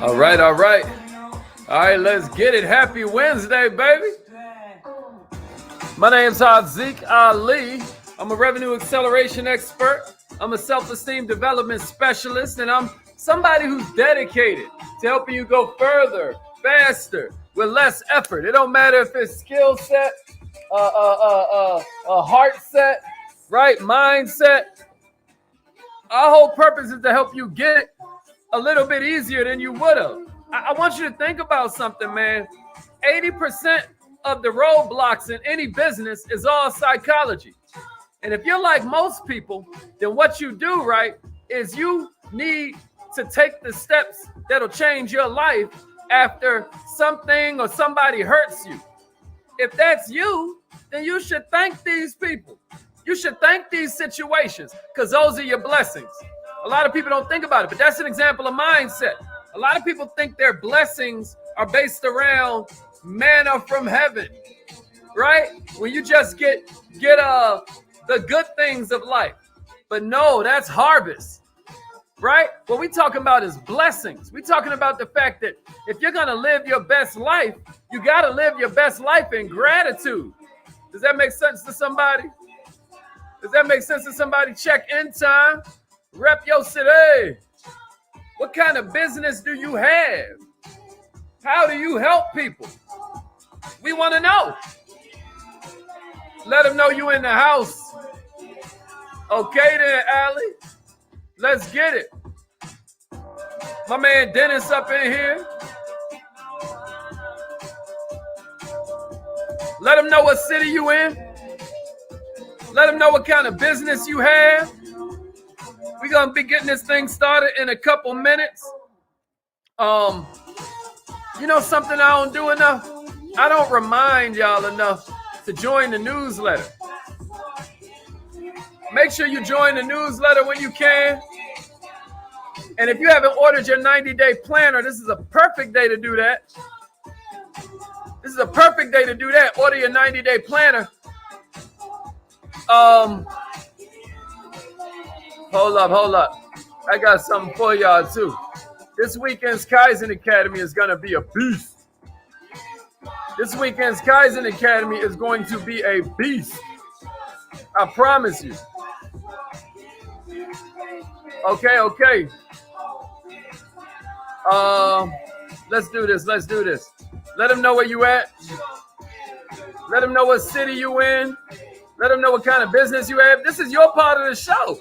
All right, all right. All right, let's get it. Happy Wednesday, baby. My name's Haziq Ali. I'm a revenue acceleration expert. I'm a self-esteem development specialist, and I'm somebody who's dedicated to helping you go further, faster, with less effort. It don't matter if it's skill set, a heart set, right? Mindset. Our whole purpose is to help you get it a little bit easier than you would have. I want you to think about something, man. 80% of the roadblocks in any business is all psychology. And if you're like most people, then what you do, right, is you need to take the steps that'll change your life after something or somebody hurts you. If that's you, then you should thank these people. You should thank these situations because those are your blessings. A lot of people don't think about it, but that's an example of mindset. A lot of people think their blessings are based around manna from heaven, right? When you just get the good things of life. But no, that's harvest, right? What we're talking about is blessings. We're talking about the fact that if you're going to live your best life, you got to live your best life in gratitude. Does that make sense to somebody? Does that make sense to somebody? Check in time. Rep your city. What kind of business do you have? How do you help people? We want to know. Let them know you in the house. Okay then, Allie. Let's get it. My man Dennis up in here. Let them know what city you in. Let them know what kind of business you have. We're going to be getting this thing started in a couple minutes. You know something I don't do enough? I don't remind y'all enough to join the newsletter. Make sure you join the newsletter when you can. And if you haven't ordered your 90-day planner, this is a perfect day to do that. This is a perfect day to do that. Order your 90-day planner. Hold up. I got something for y'all too. This weekend's Kaizen Academy is going to be a beast. This weekend's Kaizen Academy is going to be a beast. I promise you. Okay. Let's do this. Let them know where you at. Let them know what city you in. Let them know what kind of business you have. This is your part of the show.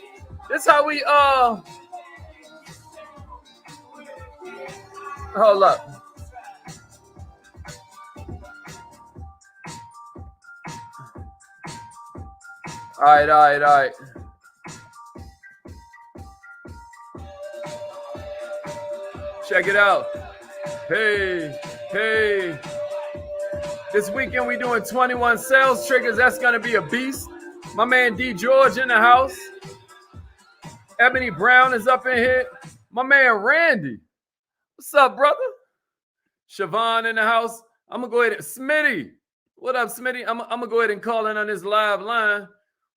This is how we hold up. All right. Check it out. Hey. This weekend we doing 21 sales triggers. That's gonna be a beast. My man D George in the house. Ebony Brown is up in here. My man Randy. What's up, brother? Siobhan in the house. I'm gonna go ahead and Smitty. What up, Smitty? I'm gonna go ahead and call in on this live line.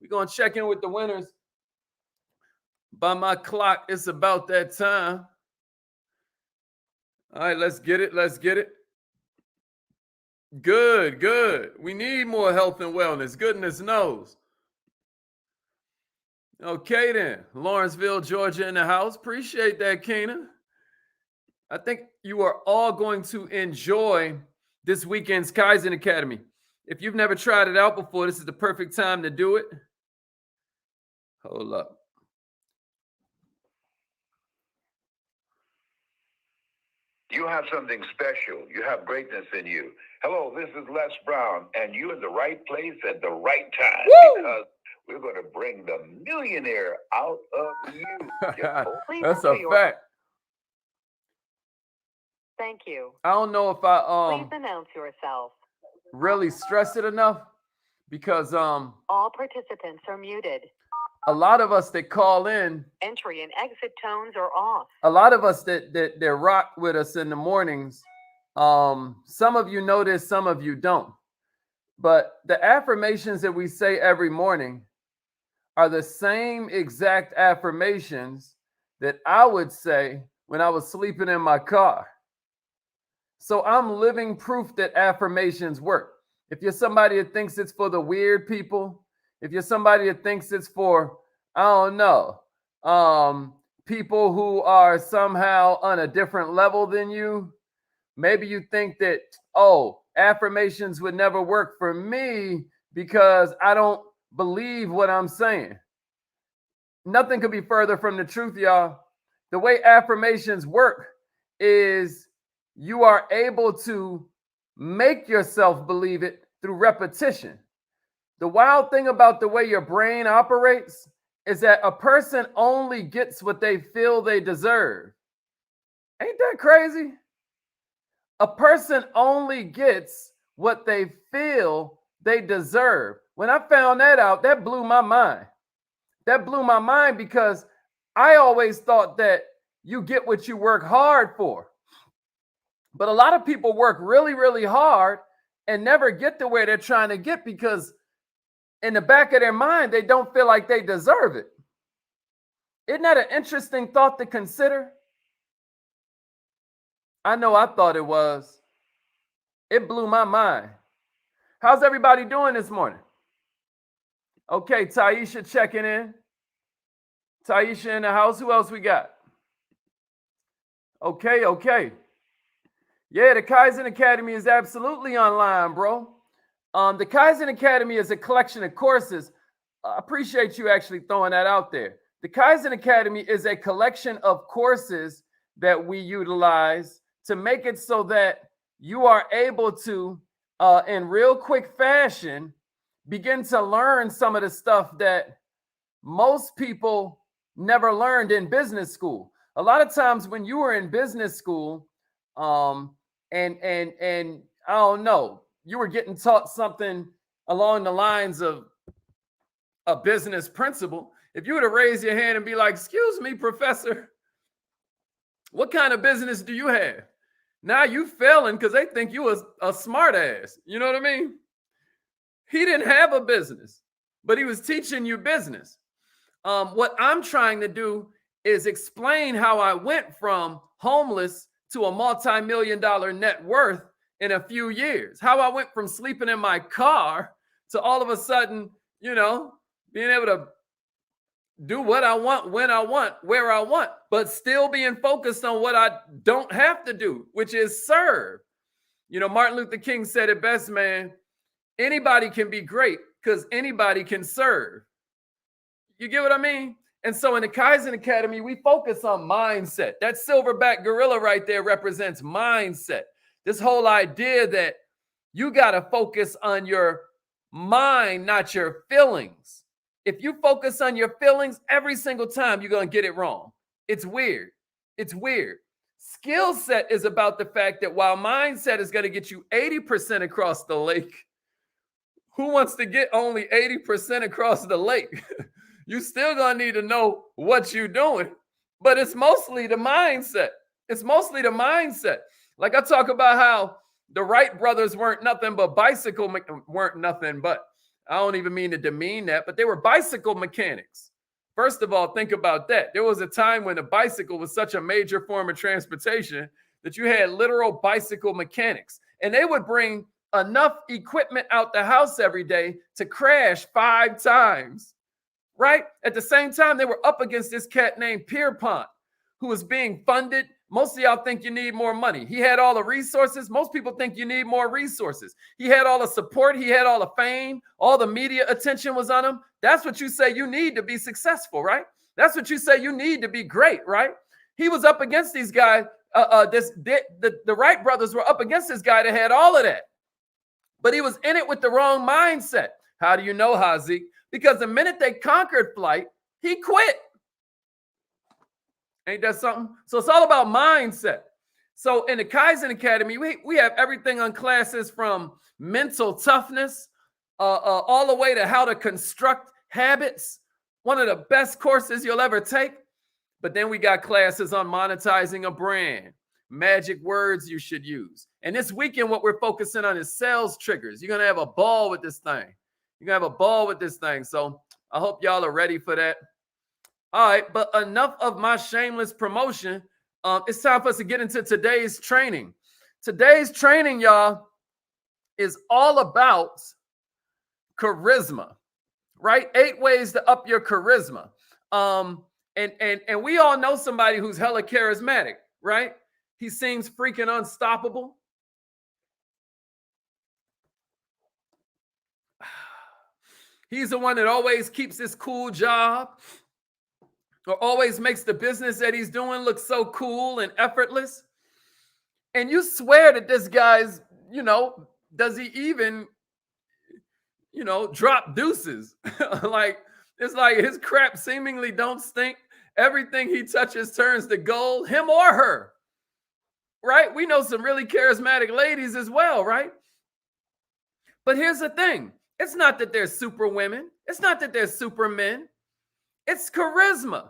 We're gonna check in with the winners. By my clock, it's about that time. All right, let's get it. Good. We need more health and wellness. Goodness knows. Okay, then. Lawrenceville, Georgia in the house. Appreciate that, Keena. I think you are all going to enjoy this weekend's Kaizen Academy. If you've never tried it out before, this is the perfect time to do it. Hold up. You have something special. You have greatness in you. Hello, this is Les Brown, and you're in the right place at the right time. Woo! Because we're going to bring the millionaire out of you. That's a fact. Thank you. I don't know if I Please announce yourself. really stressed it enough because All participants are muted. a lot of us that call in, Entry and exit tones are off. a lot of us that rock with us in the mornings, some of you know this, some of you don't. But the affirmations that we say every morning are the same exact affirmations that I would say when I was sleeping in my car. So I'm living proof that affirmations work. If you're somebody that thinks it's for the weird people, if you're somebody that thinks it's for, I don't know, people who are somehow on a different level than you, maybe you think that, oh, affirmations would never work for me because I don't believe what I'm saying. Nothing could be further from the truth, y'all. The way affirmations work is you are able to make yourself believe it through repetition. The wild thing about the way your brain operates is that a person only gets what they feel they deserve. Ain't that crazy? A person only gets what they feel they deserve. When I found that out, that blew my mind. That blew my mind because I always thought that you get what you work hard for. But a lot of people work really, really hard and never get to where they're trying to get because in the back of their mind, they don't feel like they deserve it. Isn't that an interesting thought to consider? I know I thought it was. It blew my mind. How's everybody doing this morning? Okay, Taisha checking in. Taisha in the house. Who else we got? Okay. Yeah, the Kaizen Academy is absolutely online, bro. The Kaizen Academy is a collection of courses. I appreciate you actually throwing that out there. The Kaizen Academy is a collection of courses that we utilize to make it so that you are able to, in real quick fashion, begin to learn some of the stuff that most people never learned in business school. A lot of times when you were in business school, and I don't know, you were getting taught something along the lines of a business principle. If you were to raise your hand and be like, "Excuse me, professor, what kind of business do you have?" Now you failing because they think you was a smart ass. You know what I mean? He didn't have a business, but he was teaching you business. What I'm trying to do is explain how I went from homeless to a multi-million-dollar net worth in a few years. How I went from sleeping in my car to all of a sudden, being able to do what I want, when I want, where I want, but still being focused on what I don't have to do, which is serve. Martin Luther King said it best, man. Anybody can be great because anybody can serve. You get what I mean? And so in the Kaizen Academy, we focus on mindset. That silverback gorilla right there represents mindset. This whole idea that you got to focus on your mind, not your feelings. If you focus on your feelings every single time, you're going to get it wrong. It's weird. Skill set is about the fact that while mindset is going to get you 80% across the lake, who wants to get only 80% across the lake? You still gonna need to know what you're doing, but it's mostly the mindset. Like I talk about how the Wright brothers weren't nothing but I don't even mean to demean that, but they were bicycle mechanics. First of all, think about that. There was a time when a bicycle was such a major form of transportation that you had literal bicycle mechanics, and they would bring enough equipment out the house every day to crash 5 times. Right? At the same time, they were up against this cat named Pierpont, who was being funded. Most of y'all think you need more money. He had all the resources. Most people think you need more resources. He had all the support. He had all the fame. All the media attention was on him. That's what you say you need to be successful, right? That's what you say you need to be great, right? He was up against these guys. The Wright brothers were up against this guy that had all of that. But he was in it with the wrong mindset. How do you know, Haziq? Because the minute they conquered flight, he quit. Ain't that something? So it's all about mindset. So in the Kaizen Academy, we have everything on classes from mental toughness all the way to how to construct habits. One of the best courses you'll ever take. But then we got classes on monetizing a brand, magic words you should use. And this weekend, what we're focusing on is sales triggers. You're going to have a ball with this thing. So I hope y'all are ready for that. All right, but enough of my shameless promotion. It's time for us to get into today's training. Today's training, y'all, is all about charisma, right? 8 ways to up your charisma. And we all know somebody who's hella charismatic, right? He seems freaking unstoppable. He's the one that always keeps his cool job, or always makes the business that he's doing look so cool and effortless. And you swear that this guy's, does he even, drop deuces? Like, it's like his crap seemingly don't stink. Everything he touches turns to gold, him or her, right? We know some really charismatic ladies as well, right? But here's the thing. It's not that they're super women. It's not that they're super men. It's charisma.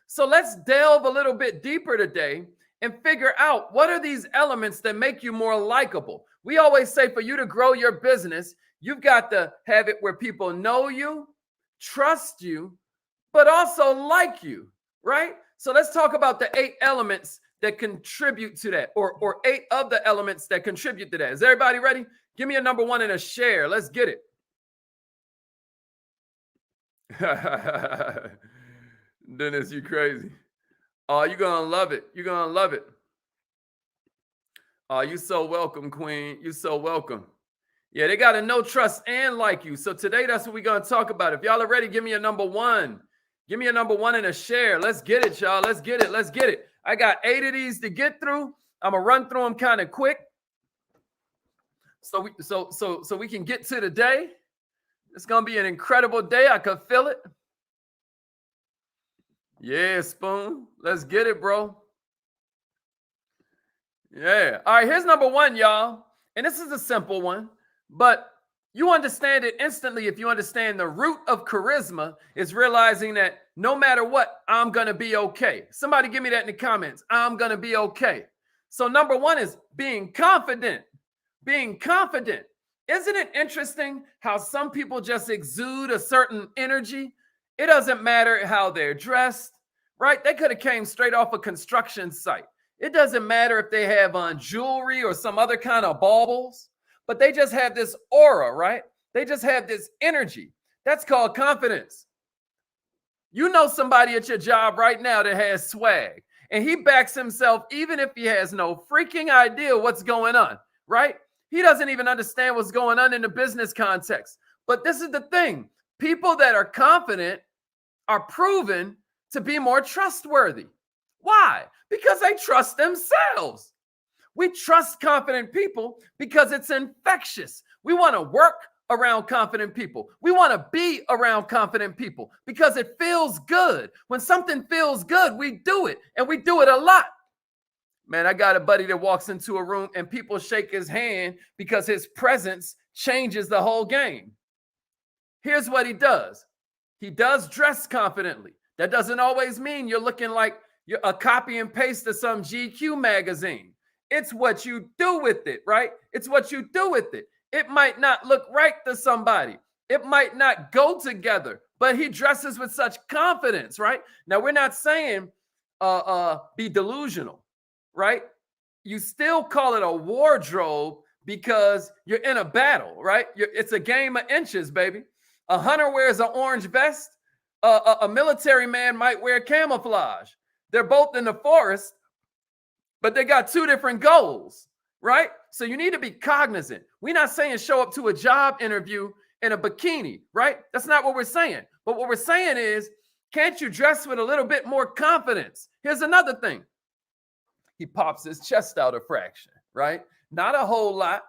So let's delve a little bit deeper today and figure out what are these elements that make you more likable. We always say for you to grow your business, you've got to have it where people know you, trust you, but also like you, right? So let's talk about the 8 elements that contribute to that, or 8 of the elements that contribute to that. Is everybody ready? Give me a number 1 and a share. Let's get it. Dennis, you crazy. Oh, you're going to love it. You're going to love it. Oh, you so welcome, Queen. You so welcome. Yeah, they got to know, trust, and like you. So today, that's what we're going to talk about. If y'all are ready, give me a number 1. Give me a number 1 and a share. Let's get it, y'all. Let's get it. Let's get it. I got 8 of these to get through. I'm going to run through them kind of quick. So we can get to the day. It's going to be an incredible day. I could feel it. Yeah, Spoon. Let's get it, bro. Yeah. All right, here's number 1, y'all. And this is a simple one, but you understand it instantly if you understand the root of charisma is realizing that no matter what, I'm going to be okay. Somebody give me that in the comments. I'm going to be okay. So number 1 is being confident. Being confident. Isn't it interesting how some people just exude a certain energy? It doesn't matter how they're dressed, right? They could have came straight off a construction site. It doesn't matter if they have on jewelry or some other kind of baubles, but they just have this aura, right? They just have this energy. That's called confidence. You know somebody at your job right now that has swag, and he backs himself even if he has no freaking idea what's going on, right? He doesn't even understand what's going on in the business context. But this is the thing. People that are confident are proven to be more trustworthy. Why? Because they trust themselves. We trust confident people because it's infectious. We want to work around confident people. We want to be around confident people because it feels good. When something feels good, we do it, and we do it a lot. Man, I got a buddy that walks into a room and people shake his hand because his presence changes the whole game. Here's what he does. He does dress confidently. That doesn't always mean you're looking like you're a copy and paste of some GQ magazine. It's what you do with it, right? It's what you do with it. It might not look right to somebody. It might not go together, but he dresses with such confidence, right? Now, we're not saying be delusional, right? You still call it a wardrobe because you're in a battle, right? It's a game of inches, baby. A hunter wears an orange vest. A military man might wear camouflage. They're both in the forest, but they got 2 different goals, right? So you need to be cognizant. We're not saying show up to a job interview in a bikini, right? That's not what we're saying. But what we're saying is, can't you dress with a little bit more confidence? Here's another thing. He pops his chest out a fraction, right? Not a whole lot,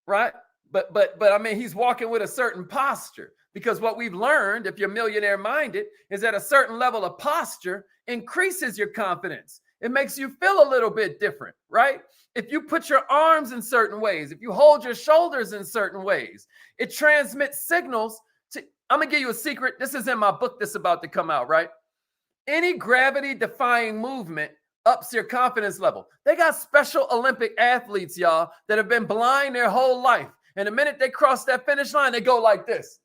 right? But I mean, he's walking with a certain posture, because what we've learned, if you're millionaire minded, is that a certain level of posture increases your confidence. It makes you feel a little bit different, right? If you put your arms in certain ways, if you hold your shoulders in certain ways, it transmits signals to, I'm gonna give you a secret. This is in my book that's about to come out, right? Any gravity defying movement ups your confidence level. They got special Olympic athletes, y'all, that have been blind their whole life. And the minute they cross that finish line, they go like this.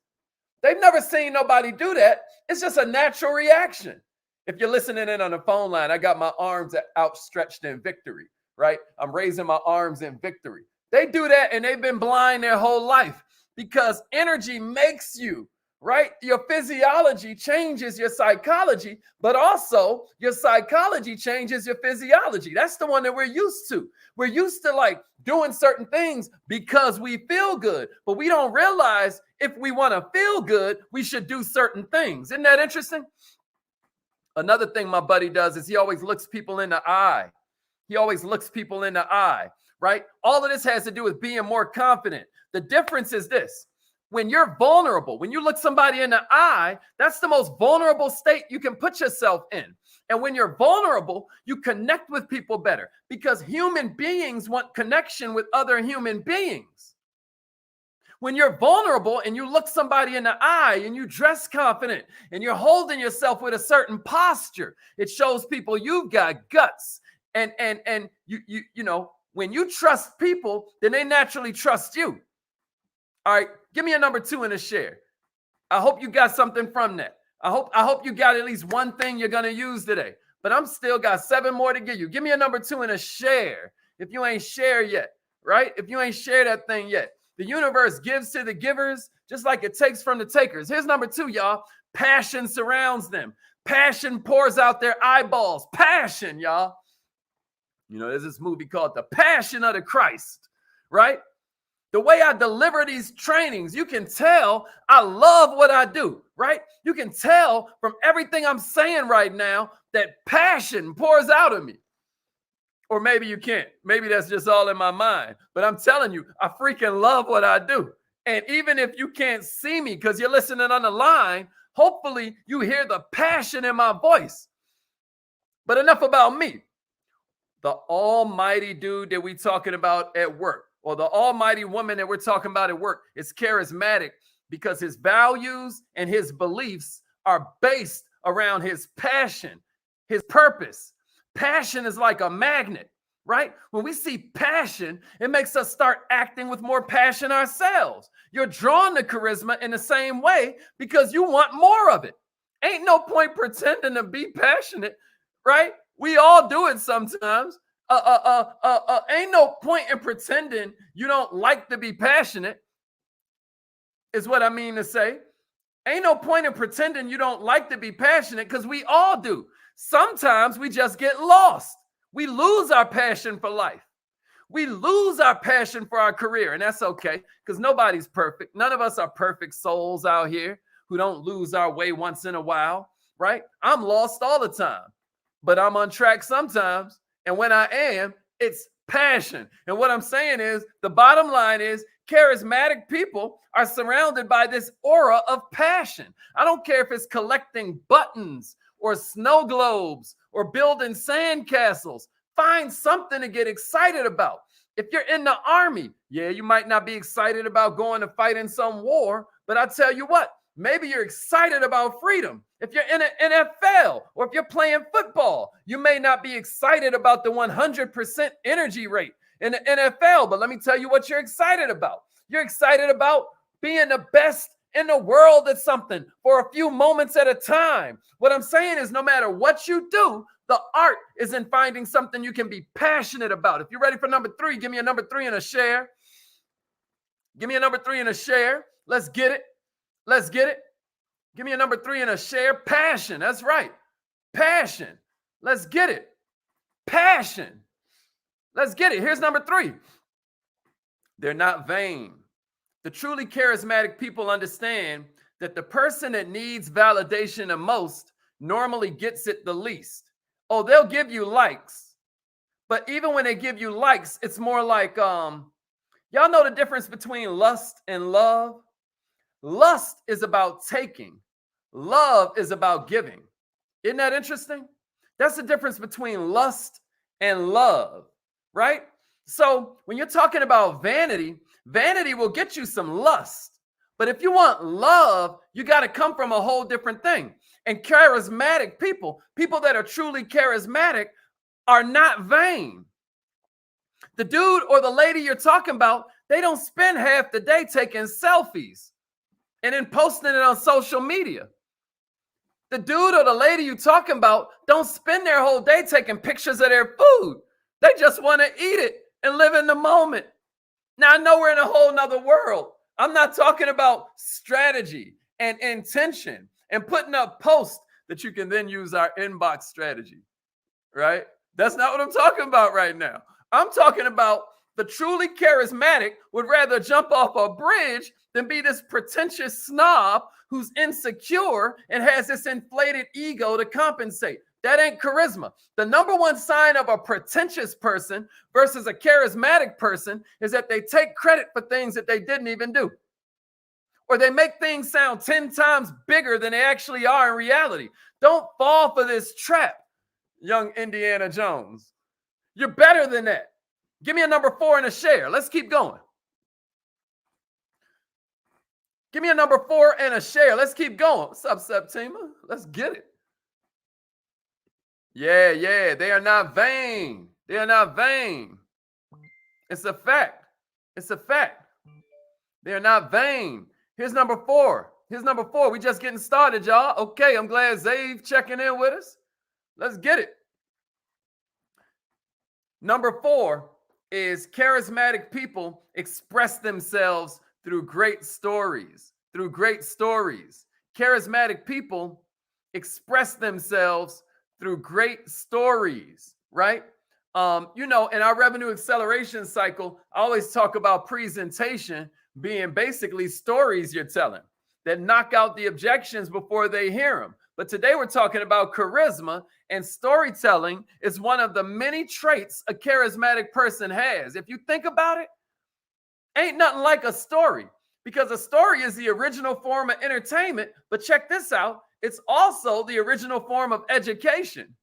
They've never seen nobody do that. It's just a natural reaction. If you're listening in on the phone line, I got my arms outstretched in victory, right? I'm raising my arms in victory. They do that and they've been blind their whole life because energy makes you, right? Your physiology changes your psychology, but also your psychology changes your physiology. That's the one that we're used to. We're used to like doing certain things because we feel good, but we don't realize if we want to feel good, we should do certain things. Isn't that interesting? Another thing my buddy does is he always looks people in the eye. He always looks people in the eye, right? All of this has to do with being more confident. The difference is this. When you're vulnerable, when you look somebody in the eye, that's the most vulnerable state you can put yourself in. And when you're vulnerable, you connect with people better because human beings want connection with other human beings. When you're vulnerable and you look somebody in the eye and you dress confident and you're holding yourself with a certain posture, it shows people you've got guts. And you know, when you trust people, then they naturally trust you. All right, give me a number 2 in a share. I hope you got something from that. I hope you got at least one thing you're gonna use today. But I'm still got 7 more to give you. Give me a number 2 in a share. If you ain't share yet, right? If you ain't share that thing yet. The universe gives to the givers just like it takes from the takers. Here's number 2, y'all. Passion surrounds them. Passion pours out their eyeballs. Passion, y'all. You know, there's this movie called The Passion of the Christ, right? The way I deliver these trainings, you can tell I love what I do, right? You can tell from everything I'm saying right now that passion pours out of me. Or maybe you can't. Maybe that's just all in my mind. But I'm telling you, I freaking love what I do. And even if you can't see me because you're listening on the line, hopefully you hear the passion in my voice. But enough about me. The almighty dude that we're talking about at work, or the almighty woman that we're talking about at work, is charismatic because his values and his beliefs are based around his passion, his purpose. Passion is like a magnet, right? When we see passion, it makes us start acting with more passion ourselves. You're drawn to charisma in the same way because you want more of it. Ain't no point pretending to be passionate, right? We all do it sometimes. Ain't no point in pretending you don't like to be passionate, is what I mean to say. Ain't no point in pretending you don't like to be passionate because we all do. Sometimes we just get lost. We lose our passion for life. We lose our passion for our career, and that's okay because nobody's perfect. None of us are perfect souls out here who don't lose our way once in a while, right? I'm lost all the time, but I'm on track sometimes. And when I am, it's passion. And what I'm saying is, the bottom line is, charismatic people are surrounded by this aura of passion. I don't care if it's collecting buttons or snow globes or building sand castles. Find something to get excited about. If you're in the army, yeah, you might not be excited about going to fight in some war, but I tell you what, maybe you're excited about freedom. If you're in an NFL or if you're playing football, you may not be excited about the 100% energy rate in the NFL, but let me tell you what you're excited about. You're excited about being the best in the world at something for a few moments at a time. What I'm saying is, no matter what you do, the art is in finding something you can be passionate about. If you're ready for number 3, give me a number 3 and a share. Give me a number 3 and a share. Let's get it. Let's get it. Give me a number 3 and a share. Passion. That's right. Passion. Let's get it. Passion. Let's get it. Here's number 3. They're not vain. The truly charismatic people understand that the person that needs validation the most normally gets it the least. Oh, they'll give you likes. But even when they give you likes, it's more like, y'all know the difference between lust and love? Lust is about taking. Love is about giving. Isn't that interesting? That's the difference between lust and love, right? So when you're talking about vanity, vanity will get you some lust. But if you want love, you got to come from a whole different thing. And charismatic people, people that are truly charismatic, are not vain. The dude or the lady you're talking about, they don't spend half the day taking selfies and then posting it on social media. The dude or the lady you talking about don't spend their whole day taking pictures of their food. They just want to eat it and live in the moment. Now, I know we're in a whole nother world. I'm not talking about strategy and intention and putting up posts that you can then use our inbox strategy, right? That's not what I'm talking about right now. I'm talking about the truly charismatic would rather jump off a bridge than be this pretentious snob who's insecure and has this inflated ego to compensate. That ain't charisma. The number one sign of a pretentious person versus a charismatic person is that they take credit for things that they didn't even do. Or they make things sound 10 times bigger than they actually are in reality. Don't fall for this trap, young Indiana Jones. You're better than that. Give me a number 4 and a share. Let's keep going. Give me a number 4 and a share. Let's keep going. What's up, Septima? Let's get it. Yeah. They are not vain. They are not vain. It's a fact. It's a fact. They are not vain. Here's number 4. Here's number 4. We just getting started, y'all. Okay, I'm glad Zave checking in with us. Let's get it. Number 4 is charismatic people express themselves through great stories. Through great stories. Charismatic people express themselves through great stories, right? In our revenue acceleration cycle, I always talk about presentation being basically stories you're telling that knock out the objections before they hear them. But today we're talking about charisma, and storytelling is one of the many traits a charismatic person has. If you think about it, ain't nothing like a story, because a story is the original form of entertainment. But check this out. It's also the original form of education.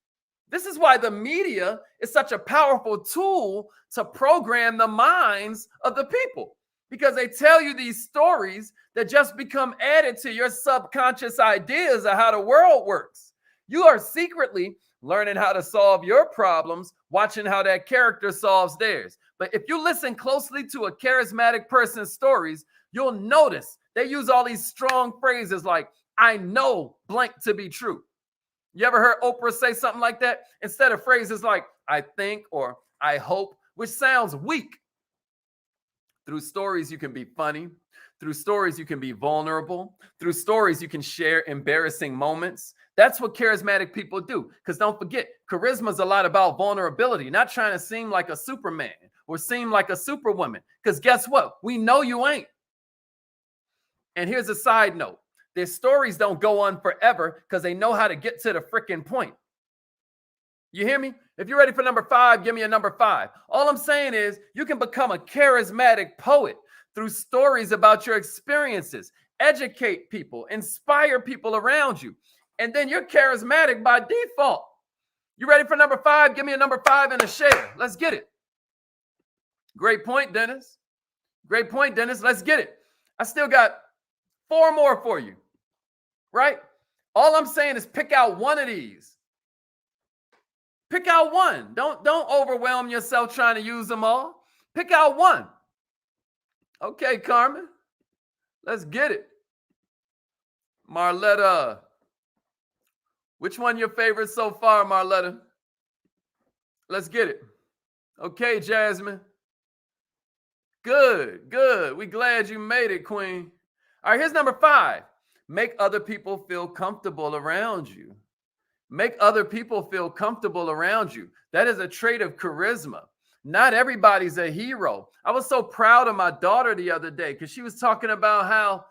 This is why the media is such a powerful tool to program the minds of the people, because they tell you these stories that just become added to your subconscious ideas of how the world works. You are secretly learning how to solve your problems, watching how that character solves theirs. But if you listen closely to a charismatic person's stories, you'll notice they use all these strong phrases like, I know blank to be true. You ever heard Oprah say something like that? Instead of phrases like, I think or I hope, which sounds weak. Through stories, you can be funny. Through stories, you can be vulnerable. Through stories, you can share embarrassing moments. That's what charismatic people do. Because don't forget, charisma is a lot about vulnerability, not trying to seem like a Superman or seem like a superwoman. Because guess what? We know you ain't. And here's a side note. Their stories don't go on forever because they know how to get to the freaking point. You hear me? If you're ready for number 5, give me a number 5. All I'm saying is you can become a charismatic poet through stories about your experiences, educate people, inspire people around you, and then you're charismatic by default. You ready for number 5? Give me a number 5 and a share. Let's get it. Great point, Dennis. Great point, Dennis. Let's get it. I still got 4 more for you, right? All I'm saying is pick out one of these. Pick out one. Don't overwhelm yourself trying to use them all. Pick out one. Okay, Carmen. Let's get it. Marletta. Which one your favorite so far, Marletta? Let's get it. Okay, Jasmine. Good. We glad you made it, Queen. All right, here's number 5. Make other people feel comfortable around you. Make other people feel comfortable around you. That is a trait of charisma. Not everybody's a hero. I was so proud of my daughter the other day because she was talking about how,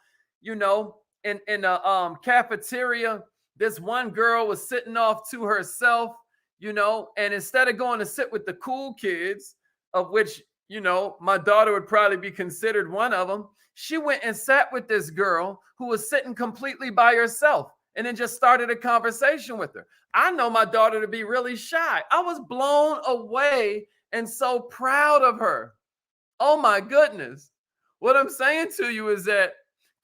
in the cafeteria, this one girl was sitting off to herself, and instead of going to sit with the cool kids, of which, my daughter would probably be considered one of them, she went and sat with this girl who was sitting completely by herself and then just started a conversation with her. I know my daughter to be really shy. I was blown away and so proud of her. Oh my goodness. What I'm saying to you is that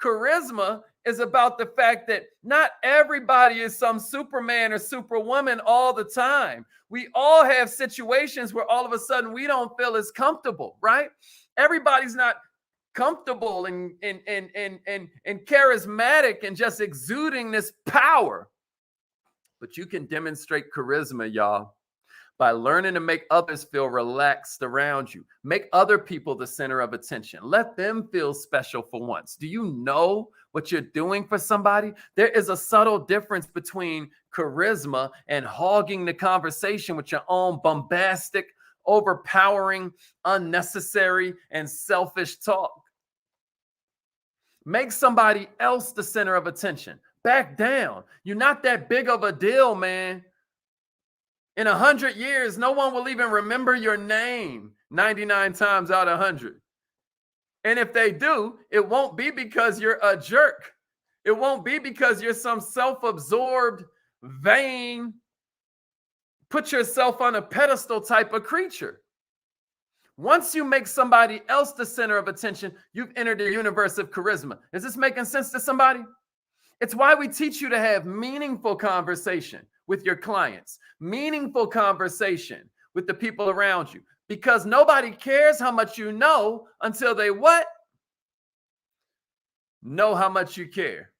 charisma is about the fact that not everybody is some Superman or Superwoman all the time. We all have situations where all of a sudden we don't feel as comfortable, right? Everybody's not comfortable and charismatic and just exuding this power. But you can demonstrate charisma, y'all, by learning to make others feel relaxed around you. Make other people the center of attention. Let them feel special for once. Do you know what you're doing for somebody? There is a subtle difference between charisma and hogging the conversation with your own bombastic, overpowering, unnecessary, and selfish talk. Make somebody else the center of attention. Back down. You're not that big of a deal, man. In 100 years, no one will even remember your name 99 times out of 100. And if they do, it won't be because you're a jerk. It won't be because you're some self-absorbed, vain, put yourself on a pedestal type of creature. Once you make somebody else the center of attention, you've entered the universe of charisma. Is this making sense to somebody? It's why we teach you to have meaningful conversation with your clients, meaningful conversation with the people around you, because nobody cares how much you know until they what? Know how much you care.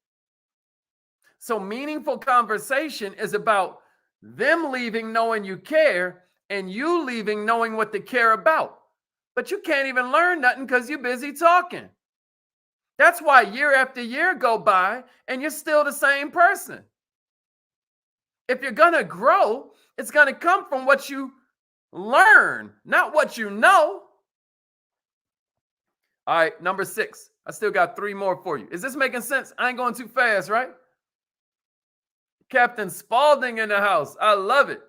So meaningful conversation is about them leaving knowing you care and you leaving knowing what they care about. But you can't even learn nothing because you're busy talking. That's why year after year go by and you're still the same person. If you're going to grow, it's going to come from what you learn, not what you know. All right, number 6. I still got 3 more for you. Is this making sense? I ain't going too fast, right? Captain Spaulding in the house. I love it.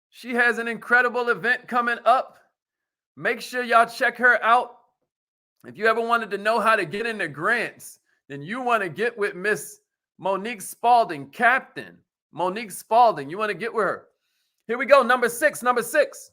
She has an incredible event coming up. Make sure y'all check her out. If you ever wanted to know how to get into grants, then you want to get with Miss Monique Spaulding, Captain Monique Spaulding. You want to get with her. Here we go. Number 6. Number 6.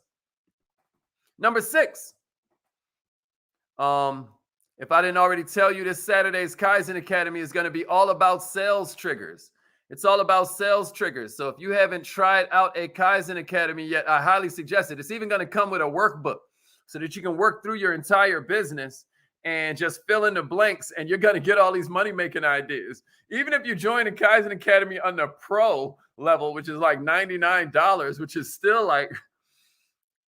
If I didn't already tell you, this Saturday's Kaizen Academy is going to be all about sales triggers. It's all about sales triggers. So if you haven't tried out a Kaizen Academy yet, I highly suggest it. It's even going to come with a workbook so that you can work through your entire business and just fill in the blanks, and you're going to get all these money-making ideas. Even if you join the Kaizen Academy on the pro level, which is like $99, which is still like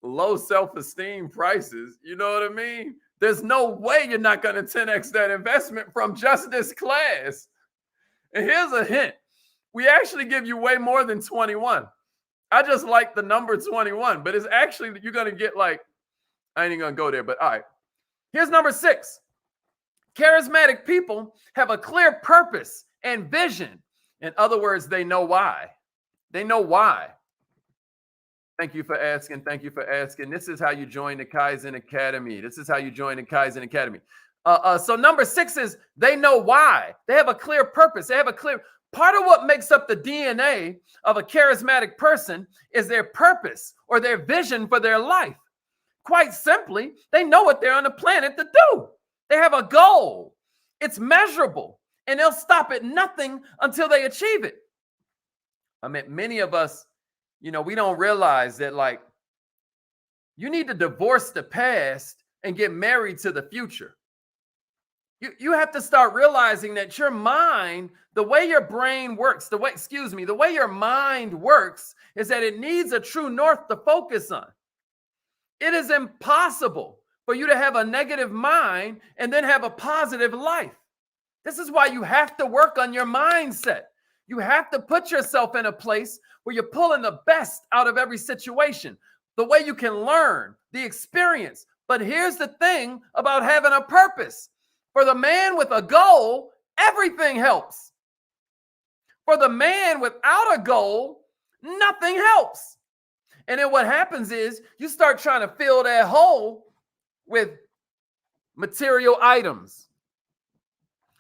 low self-esteem prices, you know what I mean? There's no way you're not going to 10x that investment from just this class. And here's a hint. We actually give you way more than 21. I just like the number 21, but it's actually, you're going to get like, I ain't even going to go there, but all right. Here's number 6. Charismatic people have a clear purpose and vision. In other words, they know why. They know why. Thank you for asking. Thank you for asking. This is how you join the Kaizen Academy. This is how you join the Kaizen Academy. So number 6 is they know why. They have a clear purpose. They have a clear part of what makes up the DNA of a charismatic person is their purpose or their vision for their life. Quite simply, they know what they're on the planet to do. They have a goal. It's measurable, and they'll stop at nothing until they achieve it. I mean, many of us, we don't realize that, like, you need to divorce the past and get married to the future. You have to start realizing that your mind, the way your brain works, the way your mind works is that it needs a true north to focus on. It is impossible for you to have a negative mind and then have a positive life. This is why you have to work on your mindset. You have to put yourself in a place where you're pulling the best out of every situation, the way you can learn, the experience. But here's the thing about having a purpose. For the man with a goal, everything helps. For the man without a goal, nothing helps. And then what happens is you start trying to fill that hole with material items,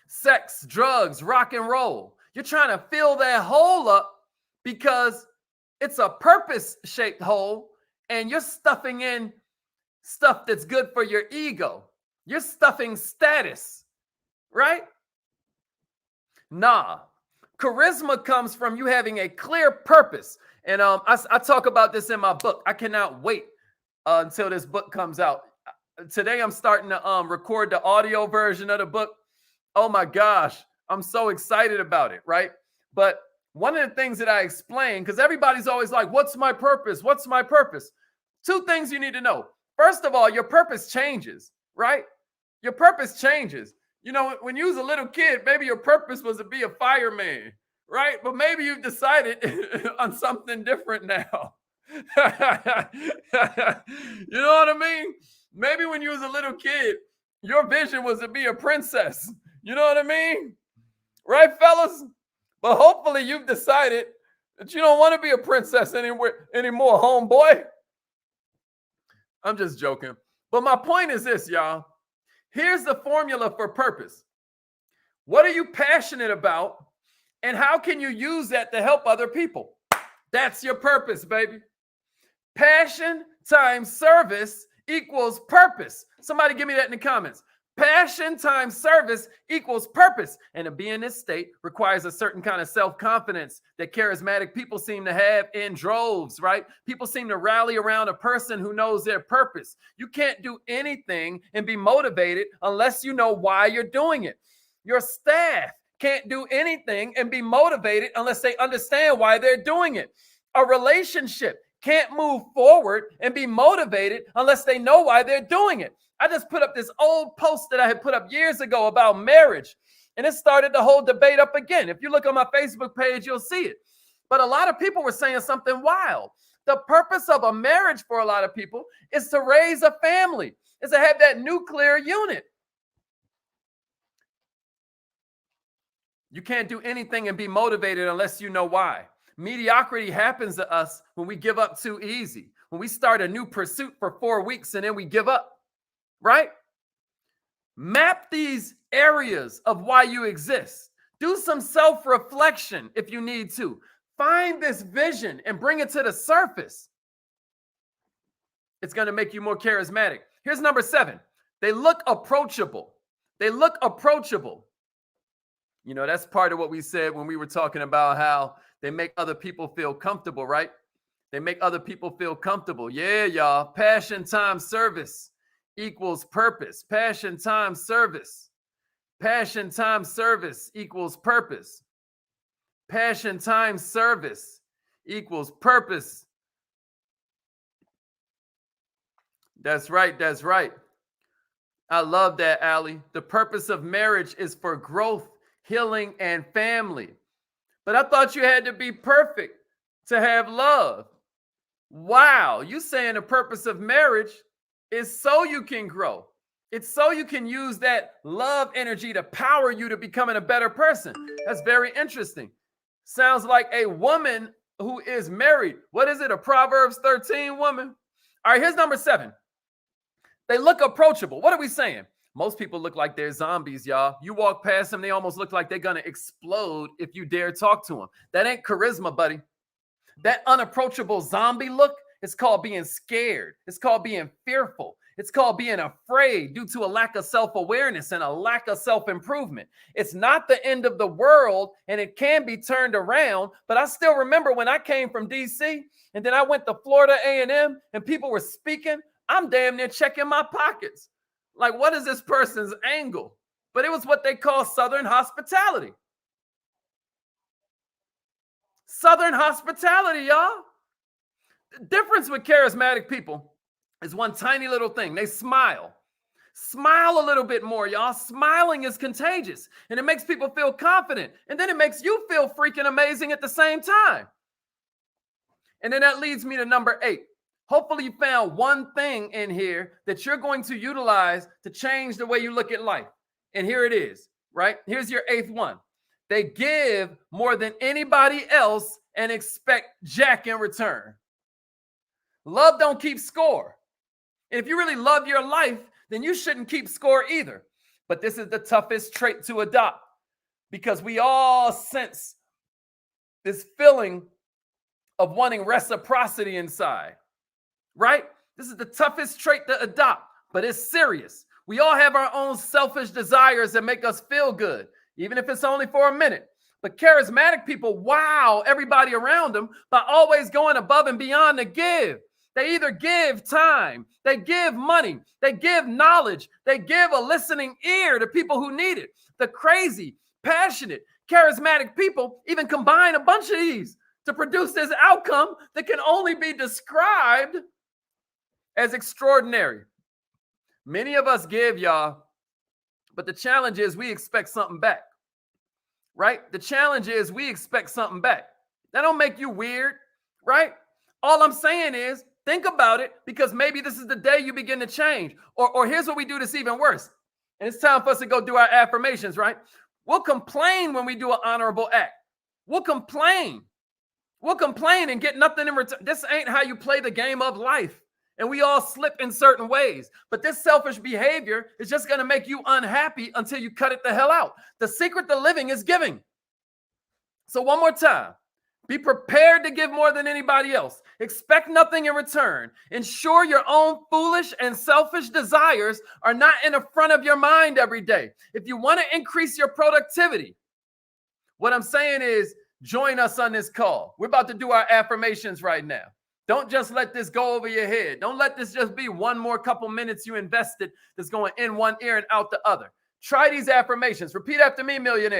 sex, drugs, rock and roll. You're trying to fill that hole up because it's a purpose-shaped hole, and you're stuffing in stuff that's good for your ego. You're stuffing status, right? Nah. Charisma comes from you having a clear purpose. And I talk about this in my book. I cannot wait until this book comes out. Today, I'm starting to record the audio version of the book. Oh, my gosh. I'm so excited about it, right? But one of the things that I explain, because everybody's always like, what's my purpose? What's my purpose? Two things you need to know. First of all, your purpose changes, right? Your purpose changes. You know, when you was a little kid, maybe your purpose was to be a fireman, right? But maybe you've decided on something different now. You know what I mean? Maybe when you was a little kid, your vision was to be a princess. You know what I mean? Right, fellas? But hopefully you've decided that you don't want to be a princess anymore, homeboy. I'm just joking. But my point is this, y'all. Here's the formula for purpose. What are you passionate about? And how can you use that to help other people? That's your purpose, baby. Passion times service equals purpose. Somebody give me that in the comments. Passion times service equals purpose. And to be in this state requires a certain kind of self-confidence that charismatic people seem to have in droves, right? People seem to rally around a person who knows their purpose. You can't do anything and be motivated unless you know why you're doing it. Your staff can't do anything and be motivated unless they understand why they're doing it. A relationship can't move forward and be motivated unless they know why they're doing it. I just put up this old post that I had put up years ago about marriage, and it started the whole debate up again. If you look on my Facebook page, you'll see it. But a lot of people were saying something wild. The purpose of a marriage for a lot of people is to raise a family, is to have that nuclear unit. You can't do anything and be motivated unless you know why. Mediocrity happens to us when we give up too easy, when we start a new pursuit for 4 weeks and then we give up, right? Map these areas of why you exist. Do some self-reflection if you need to. Find this vision and bring it to the surface. It's going to make you more charismatic. Here's number 7. They look approachable. They look approachable. You know, that's part of what we said when we were talking about how they make other people feel comfortable, right? They make other people feel comfortable. Yeah, y'all. Passion times service equals purpose. Passion times service. Passion times service equals purpose. Passion times service equals purpose. That's right. That's right. I love that, Allie. The purpose of marriage is for growth, healing, and family. But I thought you had to be perfect to have love. Wow. You saying the purpose of marriage is so you can grow. It's so you can use that love energy to power you to becoming a better person. That's very interesting. Sounds like a woman who is married. What is it? A Proverbs 13 woman? All right, here's number 7. They look approachable. What are we saying? Most people look like they're zombies, y'all. You walk past them, they almost look like they're going to explode if you dare talk to them. That ain't charisma, buddy. That unapproachable zombie look, it's called being scared. It's called being fearful. It's called being afraid due to a lack of self-awareness and a lack of self-improvement. It's not the end of the world, and it can be turned around. But I still remember when I came from D.C. and then I went to Florida A&M and people were speaking. I'm damn near checking my pockets. Like, what is this person's angle? But it was what they call Southern hospitality. Southern hospitality, y'all. The difference with charismatic people is one tiny little thing. They smile. Smile a little bit more, y'all. Smiling is contagious, and it makes people feel confident. And then it makes you feel freaking amazing at the same time. And then that leads me to number 8. Hopefully you found one thing in here that you're going to utilize to change the way you look at life. And here it is, right? Here's your 8th one. They give more than anybody else and expect jack in return. Love don't keep score. And if you really love your life, then you shouldn't keep score either. But this is the toughest trait to adopt because we all sense this feeling of wanting reciprocity inside. Right? This is the toughest trait to adopt, but it's serious. We all have our own selfish desires that make us feel good, even if it's only for a minute. But charismatic people wow everybody around them by always going above and beyond to give. They either give time, they give money, they give knowledge, they give a listening ear to people who need it. The crazy, passionate, charismatic people even combine a bunch of these to produce this outcome that can only be described as extraordinary. Many of us give, y'all, but the challenge is we expect something back, right? The challenge is we expect something back. That don't make you weird, right? All I'm saying is think about it, because maybe this is the day you begin to change. Or here's what we do that's even worse. And it's time for us to go do our affirmations, right? We'll complain when we do an honorable act. We'll complain. We'll complain and get nothing in return. This ain't how you play the game of life. And we all slip in certain ways. But this selfish behavior is just going to make you unhappy until you cut it the hell out. The secret to living is giving. So one more time. Be prepared to give more than anybody else. Expect nothing in return. Ensure your own foolish and selfish desires are not in the front of your mind every day. If you want to increase your productivity, what I'm saying is join us on this call. We're about to do our affirmations right now. Don't just let this go over your head. Don't let this just be one more couple minutes you invested that's going in one ear and out the other. Try these affirmations. Repeat after me, millionaire.